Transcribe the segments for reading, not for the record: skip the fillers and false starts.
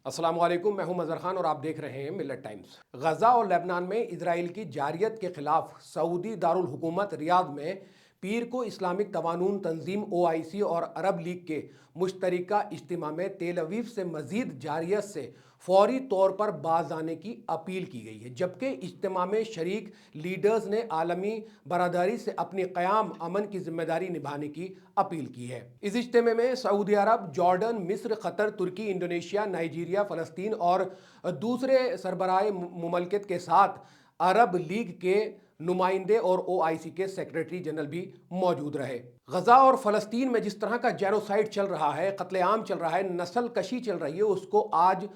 अस्सलाम वालेकुम, मैं हूं मज़हर खान और आप देख रहे हैं मिलत टाइम्स। गजा और लेबनान में इजराइल की जारियत के खिलाफ सऊदी दारुल हुकूमत रियाद में पीर को इस्लामिक तवानून तंजीम OIC और अरब लीग के मुश्तरका इज्तिमा में तेल अवीव से मजीद जारियत से फौरी तौर पर बाज आने की अपील की गई है, जबकि इज्तिमा में शरीक लीडर्स ने आलमी बरादरी से अपनी क़याम अमन की जिम्मेदारी निभाने की अपील की है। इस इज्तिमा में सऊदी अरब, जॉर्डन, मिस्र, कतर, तुर्की, इंडोनेशिया, नाइजीरिया, फ़लस्तीन और दूसरे सरबराह मुमलकत के साथ अरब लीग के नुमाइंदे और OIC के सेक्रेटरी जनरल भी मौजूद रहे। गजा और फ़लस्तीन में जिस तरह का जेनोसाइड चल रहा है, कत्लेआम चल रहा है, नस्ल कशी चल रही है, उसको आज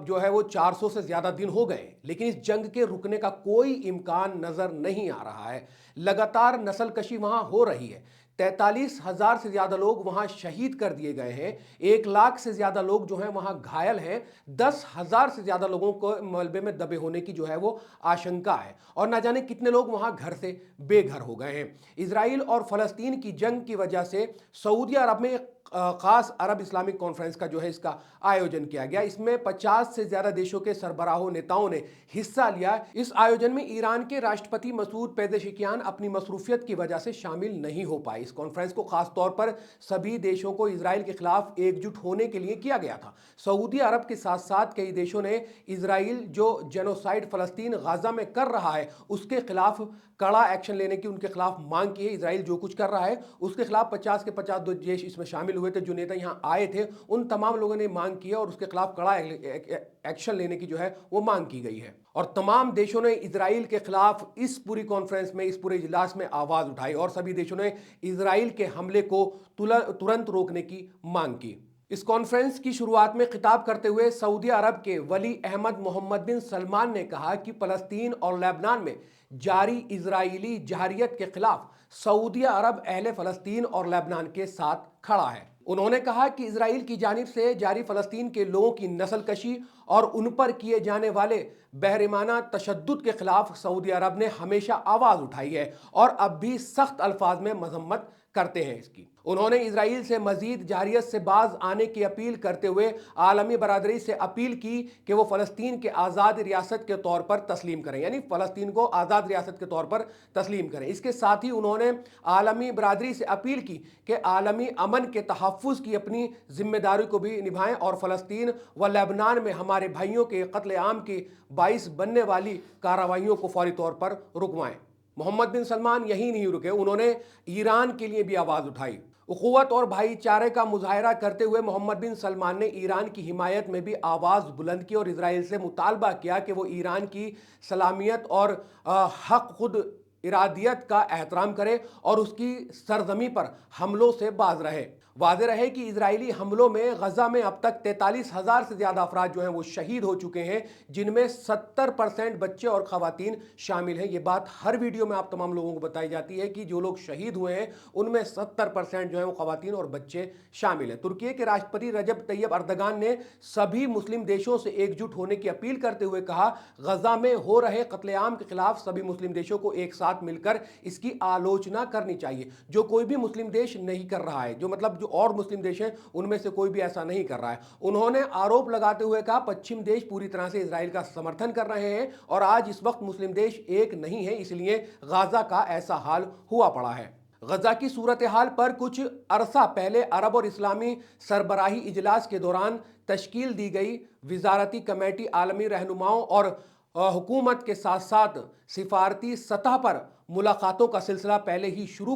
जो है वो 400 से ज़्यादा दिन हो गए, लेकिन इस जंग के रुकने का कोई इम्कान नज़र नहीं आ रहा है। लगातार नस्ल कशी वहाँ हो रही है। 43,000 से ज़्यादा लोग वहाँ शहीद कर दिए गए हैं। 1 लाख से ज़्यादा लोग जो हैं वहाँ घायल हैं। 10,000 से ज़्यादा लोगों को मलबे में दबे होने की जो है वो आशंका है और ना जाने कितने लोग वहाँ घर से बेघर हो गए हैं। इजराइल और फ़लस्तीन की जंग की वजह से सऊदी अरब में खास अरब इस्लामिक कॉन्फ्रेंस का जो है इसका आयोजन किया गया। इसमें 50 से ज़्यादा देशों के सरबराहों नेताओं ने हिस्सा लिया। इस आयोजन में ईरान के राष्ट्रपति मसूद पेज़ेशकियान अपनी मसरूफियत की वजह से शामिल नहीं हो पाए। इस कॉन्फ्रेंस को खास तौर पर सभी देशों को इजराइल के खिलाफ एकजुट होने के लिए किया गया था। सऊदी अरब के साथ साथ कई देशों ने इजराइल जो जेनोसाइड फ़लस्तीन गाजा में कर रहा है उसके खिलाफ कड़ा एक्शन लेने की उनके खिलाफ मांग की है। इजराइल जो कुछ कर रहा है उसके खिलाफ 50 के 50 देश इसमें शामिल हुए थे। जो नेता यहाँ आए थे उन तमाम लोगों ने मांग की है और उसके खिलाफ कड़ा एक्शन लेने की जो है वो मांग की गई है और तमाम देशों ने इजराइल के खिलाफ इस पूरी कॉन्फ्रेंस में, इस पूरे इजलास में आवाज उठाई और सभी देशों ने इजराइल के हमले को तुरंत रोकने की मांग की। इस कॉन्फ्रेंस की शुरुआत में खिताब करते हुए सऊदी अरब के वली अहमद मोहम्मद बिन सलमान ने कहा कि फ़लस्तीन और लेबनान में जारी इजरायली जारियत के खिलाफ सऊदी अरब अहले फ़लस्तीन और लेबनान के साथ खड़ा है। उन्होंने कहा कि इजराइल की जानिब से जारी फ़लस्तीन के लोगों की नस्ल कशी और उन पर किए जाने वाले बहरमाना तशद्दुद के खिलाफ सऊदी अरब ने हमेशा आवाज़ उठाई है और अब भी सख्त अल्फाज में मजम्मत करते हैं इसकी। उन्होंने इजराइल से मजीद जारियत से बाज आने की अपील करते हुए आलमी बरादरी से अपील की कि वो फ़लस्तीन के आज़ाद रियासत के तौर पर तस्लीम करें, यानी फ़लस्तीन को आज़ाद रियासत के तौर पर तस्लीम करें। इसके साथ ही उन्होंने आलमी बरादरी से अपील की कि आलमी अमन के तहफ़्फ़ुज़ की अपनी जिम्मेदारी को भी निभाएं और फ़लस्तीन व लेबनान में हमारे भाइयों के कत्लेआम के बाइस बनने वाली कार्रवाइयों को फौरी तौर पर रुकवाएं। मोहम्मद बिन सलमान यही नहीं रुके, उन्होंने ईरान के लिए भी आवाज़ उठाई। उखुवत और भाईचारे का मुजाहरा करते हुए मोहम्मद बिन सलमान ने ईरान की हिमायत में भी आवाज़ बुलंद की और इजराइल से मुतालबा किया कि वो ईरान की सलामियत और हक खुद इरादियत का एहतराम करे और उसकी सरजमी पर हमलों से बाज रहे। वाज़ेह रहे कि इजरायली हमलों में गजा में अब तक 43,000 से ज़्यादा अफराद जो हैं वो शहीद हो चुके हैं, जिनमें 70% बच्चे और ख़वातीन शामिल हैं। ये बात हर वीडियो में आप तमाम लोगों को बताई जाती है कि जो लोग शहीद हुए हैं उनमें 70% जो है वो ख़वातीन और बच्चे शामिल हैं। तुर्की के राष्ट्रपति रजब तैयब अर्दगान ने सभी मुस्लिम देशों से एकजुट होने की अपील करते हुए कहा, गजा में हो रहे कत्लेआम के खिलाफ सभी मुस्लिम देशों को एक साथ मिलकर इसकी आलोचना करनी चाहिए। जो कोई भी मुस्लिम देश नहीं कर रहा है, जो मतलब जो और मुस्लिम देश हैं उनमें से कोई भी ऐसा नहीं कर रहा है। उन्होंने आरोप लगाते हुए कहा, पश्चिम देश पूरी तरह से इजराइल का समर्थन कर रहे हैं और आज इस वक्त मुस्लिम देश एक नहीं है, इसलिए गाजा का ऐसा हाल हुआ पड़ा है। गजा की सूरत हाल पर कुछ अरसा पहले अरब और इस्लामी सरबराही इजलास के दौरान तश्कील दी गई वजारती कमेटी आलमी रहनुमाओं और हुकूमत के साथ साथ सिफारती सतह पर मुलाकातों का सिलसिला पहले ही शुरू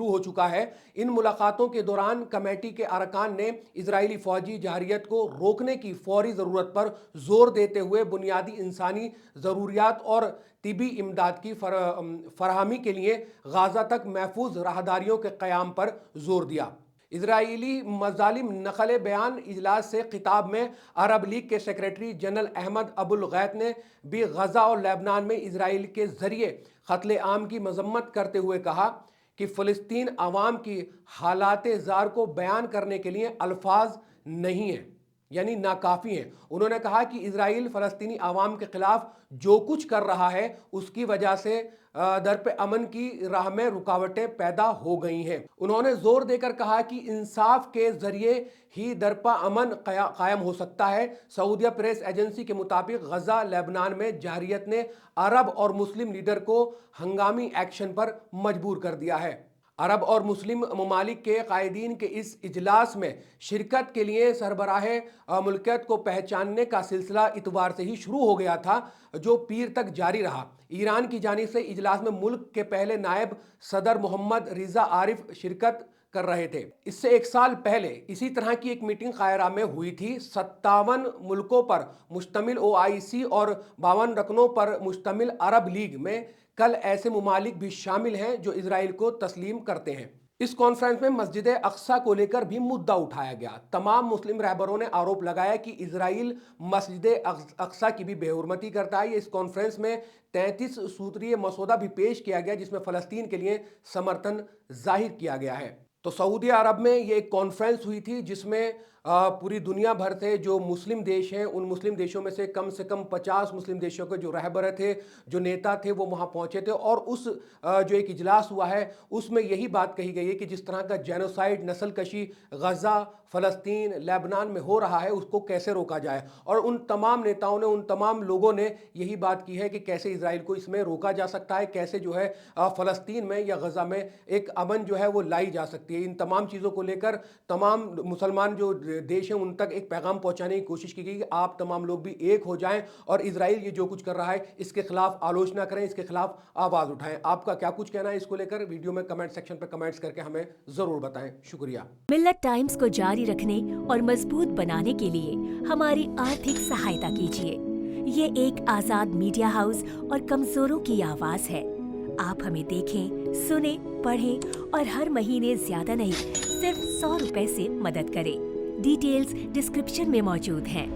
हो चुका है। इन मुलाकातों के दौरान कमेटी के अरकान ने इजरायली फ़ौजी जारियत को रोकने की फौरी ज़रूरत पर जोर देते हुए बुनियादी इंसानी ज़रूरियात और तिबी इमदाद की फराहमी के लिए गाज़ा तक महफूज राहदारियों के क़याम पर जोर दिया। इजरायली मज़ालिम नकल बयान इजलास से खिताब में अरब लीग के सेक्रेटरी जनरल अहमद अबुल गैत ने भी गजा और लेबनान में इजराइल के ज़रिए कत्ले आम की मजम्मत करते हुए कहा कि फ़लस्तीन अवाम की हालात ज़ार को बयान करने के लिए अल्फाज नहीं है। यानी नाकाफी हैं। उन्होंने कहा कि इजराइल फलस्तीनी आवाम के खिलाफ जो कुछ कर रहा है उसकी वजह से दरपे अमन की राह में रुकावटें पैदा हो गई हैं। उन्होंने जोर देकर कहा कि इंसाफ के जरिए ही दरपा अमन कायम हो सकता है। सऊदीया प्रेस एजेंसी के मुताबिक गजा लेबनान में जारहियत ने अरब और मुस्लिम लीडर को हंगामी एक्शन पर मजबूर कर दिया है। अरब और मुस्लिम ममालिक के कायदीन के इस इजलास में शिरकत के लिए सरबराह मुल्कियत को पहचानने का सिलसिला इतवार से ही शुरू हो गया था, जो पीर तक जारी रहा। ईरान की जानिब से इजलास में मुल्क के पहले नायब सदर मोहम्मद रिजा आरिफ शिरकत कर रहे थे। इससे एक साल पहले इसी तरह की एक मीटिंग कायरा में हुई थी। 57 मुल्कों पर मुश्तमिल OIC और 52 रकनों पर मुश्तमिल अरब लीग में कल ऐसे मुमालिक भी शामिल हैं जो इजराइल को तस्लीम करते हैं। इस कॉन्फ्रेंस में मस्जिद अक्सा को लेकर भी मुद्दा उठाया गया। तमाम मुस्लिम रहबरों ने आरोप लगाया कि इजराइल मस्जिद अक्सा की भी बेहुरमती करता है। इस कॉन्फ्रेंस में 33 सूत्रीय मसौदा भी पेश किया गया जिसमें फ़लस्तीन के लिए समर्थन जाहिर किया गया है। तो सऊदी अरब में ये एक कॉन्फ्रेंस हुई थी जिसमें पूरी दुनिया भर से जो मुस्लिम देश हैं, उन मुस्लिम देशों में से कम 50 मुस्लिम देशों के जो रहबर थे, जो नेता थे, वो वहाँ पहुँचे थे। और उस जो एक इजलास हुआ है उसमें यही बात कही गई है कि जिस तरह का जेनोसाइड, नस्लकशी गजा, फ़लस्तीन, लेबनान में हो रहा है उसको कैसे रोका जाए। और उन तमाम नेताओं ने, उन तमाम लोगों ने यही बात की है कि कैसे इजराइल को इसमें रोका जा सकता है, कैसे जो है फ़लस्तीन में या गजा में एक अमन जो है वो लाई जा सकती है। इन तमाम चीज़ों को लेकर तमाम मुसलमान जो देश हैं उन तक एक पैगाम पहुंचाने की कोशिश की गई कि आप तमाम लोग भी एक हो जाएं और इजराइल ये जो कुछ कर रहा है इसके खिलाफ आलोचना करें, इसके खिलाफ आवाज़ उठाएं। आपका क्या कुछ कहना है इसको लेकर? वीडियो में कमेंट सेक्शन पर कमेंट्स करके हमें ज़रूर बताएं। शुक्रिया। मिल्लत टाइम्स को जारी रखने और मजबूत बनाने के लिए हमारी आर्थिक सहायता कीजिए। ये एक आजाद मीडिया हाउस और कमजोरों की आवाज है। आप हमें देखें, सुने, पढ़ें और हर महीने ज्यादा नहीं, सिर्फ 100 रुपए से मदद करें। डिटेल्स डिस्क्रिप्शन में मौजूद हैं।